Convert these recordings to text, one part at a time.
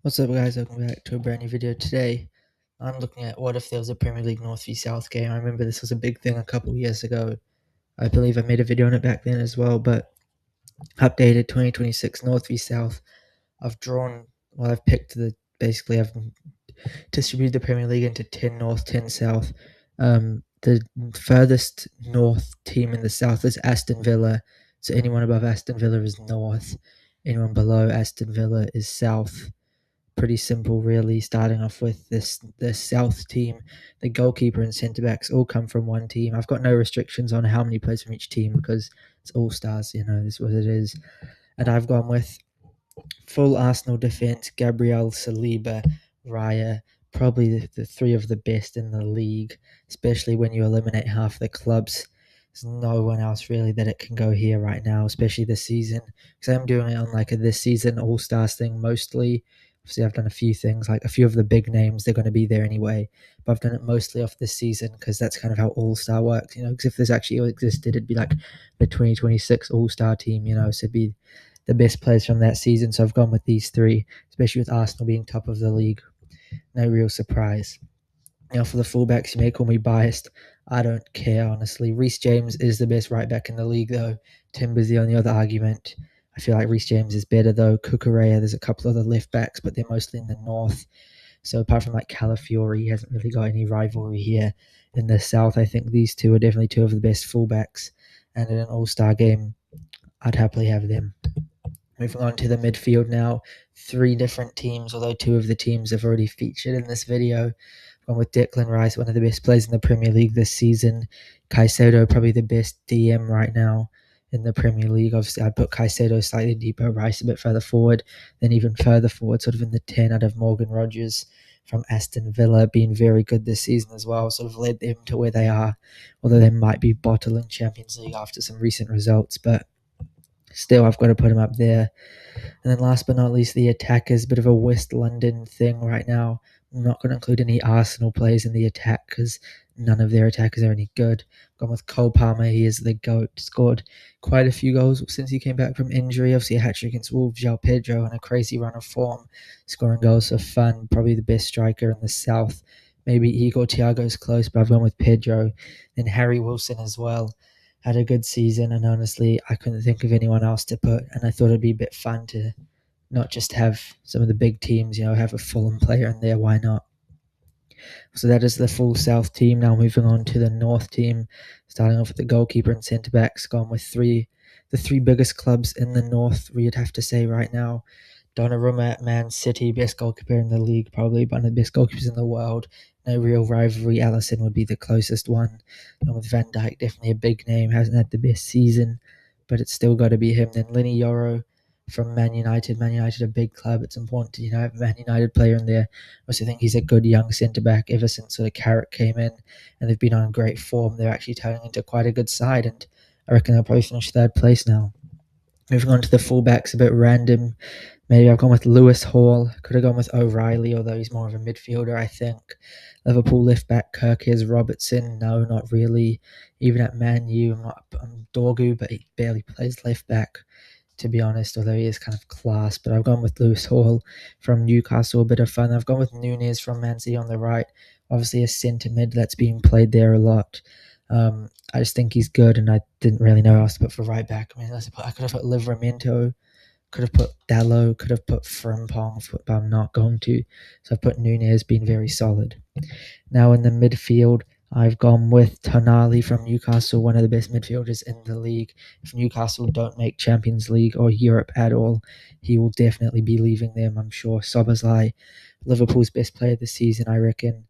What's up, guys? Welcome back to a brand new video. Today, I'm looking at what if there was a Premier League North v South game. I remember this was a big thing a couple years ago. I believe I made a video on it back then as well, but updated 2026 North v South. I've picked I've distributed the Premier League into 10 North, 10 South. The furthest North team in the South is Aston Villa, so anyone above Aston Villa is North, anyone below Aston Villa is South. Pretty simple, really. Starting off with the South team, the goalkeeper and centre backs all come from one team. I've got no restrictions on how many players from each team because it's all stars. This is what it is. And I've gone with full Arsenal defence: Gabriel, Saliba, Raya. Probably the three of the best in the league, especially when you eliminate half the clubs. There's no one else really that it can go here right now, especially this season. Because I'm doing it on like a this season All Stars thing mostly. Obviously, I've done a few things, like a few of the big names, they're going to be there anyway. But I've done it mostly off this season because that's kind of how All Star works, Because if this actually existed, it'd be like the 2026 All Star team, So it'd be the best players from that season. So I've gone with these three, especially with Arsenal being top of the league. No real surprise. Now for the fullbacks, you may call me biased. I don't care, honestly. Reece James is the best right back in the league, though. Timber's the only other argument. I feel like Reece James is better, though. Cucurella, there's a couple other left backs, but they're mostly in the north. So apart from like Calafiori, he hasn't really got any rivalry here. In the south, I think these two are definitely two of the best fullbacks. And in an all-star game, I'd happily have them. Moving on to the midfield now, three different teams, although two of the teams have already featured in this video. One with Declan Rice, one of the best players in the Premier League this season. Caicedo, probably the best DM right now in the Premier League. Obviously, I'd put Caicedo slightly deeper, Rice a bit further forward, then even further forward, sort of in the 10 out of Morgan Rogers from Aston Villa, being very good this season as well, sort of led them to where they are, although they might be bottling Champions League after some recent results, but still, I've got to put him up there. And then last but not least, the attackers, bit of a West London thing right now. I'm not going to include any Arsenal players in the attack because none of their attackers are any good. Gone with Cole Palmer. He is the GOAT. Scored quite a few goals since he came back from injury. Obviously, a hat-trick against Wolves, João Pedro, and a crazy run of form. Scoring goals for fun. Probably the best striker in the South. Maybe Igor Thiago's close, but I've gone with Pedro. Then Harry Wilson as well. Had a good season, and honestly, I couldn't think of anyone else to put, and I thought it'd be a bit fun to not just have some of the big teams, have a Fulham player in there, why not? So that is the full South team. Now moving on to the North team, starting off with the goalkeeper and centre-backs, gone with the three biggest clubs in the North, we'd have to say right now. Donnarumma at Man City, best goalkeeper in the league, probably one of the best goalkeepers in the world. No real rivalry. Alisson would be the closest one. And with Van Dijk, definitely a big name. Hasn't had the best season, but it's still got to be him. Then Lenny Yoro from Man United. Man United, a big club. It's important to have a Man United player in there. I also think he's a good young centre back ever since sort of Carrick came in, and they've been on great form. They're actually turning into quite a good side, and I reckon they'll probably finish third place now. Moving on to the fullbacks, a bit random. Maybe I've gone with Lewis Hall. Could have gone with O'Reilly, although he's more of a midfielder, I think. Liverpool left back Kirkes Robertson. No, not really. Even at Man U, I'm Dorgu, but he barely plays left back, to be honest, although he is kind of class. But I've gone with Lewis Hall from Newcastle, a bit of fun. I've gone with Nunez from Man City on the right. Obviously a centre mid that's being played there a lot. I just think he's good, and I didn't really know who else to put for right back. I mean, I could have put Livramento, could have put Dallo, could have put Frimpong, but I'm not going to. So I've put Nunez, being very solid. Now in the midfield, I've gone with Tonali from Newcastle, one of the best midfielders in the league. If Newcastle don't make Champions League or Europe at all, he will definitely be leaving them, I'm sure. Szoboszlai, Liverpool's best player this season, I reckon.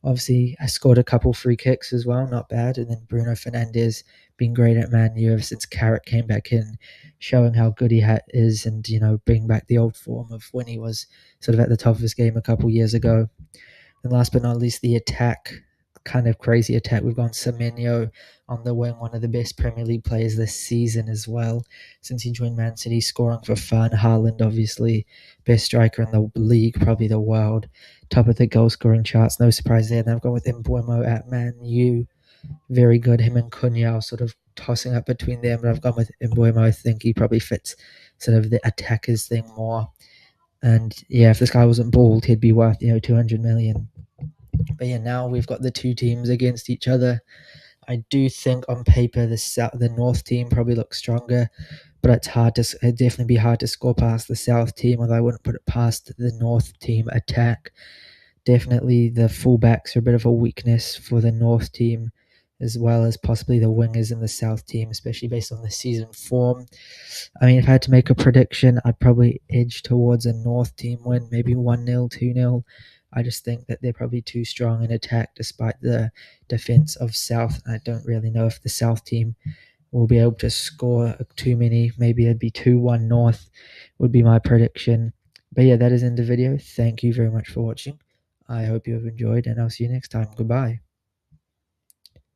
Obviously, I scored a couple free kicks as well, not bad. And then Bruno Fernandes, been great at Man U ever since Carrick came back in, showing how good he is, and bringing back the old form of when he was sort of at the top of his game a couple years ago. And last but not least, the attack, kind of crazy attack. We've gone Semenyo on the wing, one of the best Premier League players this season as well. Since he joined Man City, scoring for fun. Haaland, obviously, best striker in the league, probably the world. Top of the goal scoring charts, no surprise there. Then I've gone with Mbeumo at Man U. Very good. Him and Cunha sort of tossing up between them, but I've gone with Mbeumo. I think he probably fits sort of the attackers thing more. And yeah, if this guy wasn't bald, he'd be worth 200 million. But yeah, now we've got the two teams against each other. I do think on paper the North team probably looks stronger, but it'd definitely be hard to score past the South team. Although I wouldn't put it past the North team attack. Definitely the fullbacks are a bit of a weakness for the North team, as well as possibly the wingers in the South team, especially based on the season form. I mean, if I had to make a prediction, I'd probably edge towards a North team win, maybe 1-0, 2-0. I just think that they're probably too strong in attack despite the defense of South. I don't really know if the South team will be able to score too many. Maybe it'd be 2-1 North would be my prediction. But yeah, that is in the video. Thank you very much for watching. I hope you have enjoyed, and I'll see you next time. Goodbye.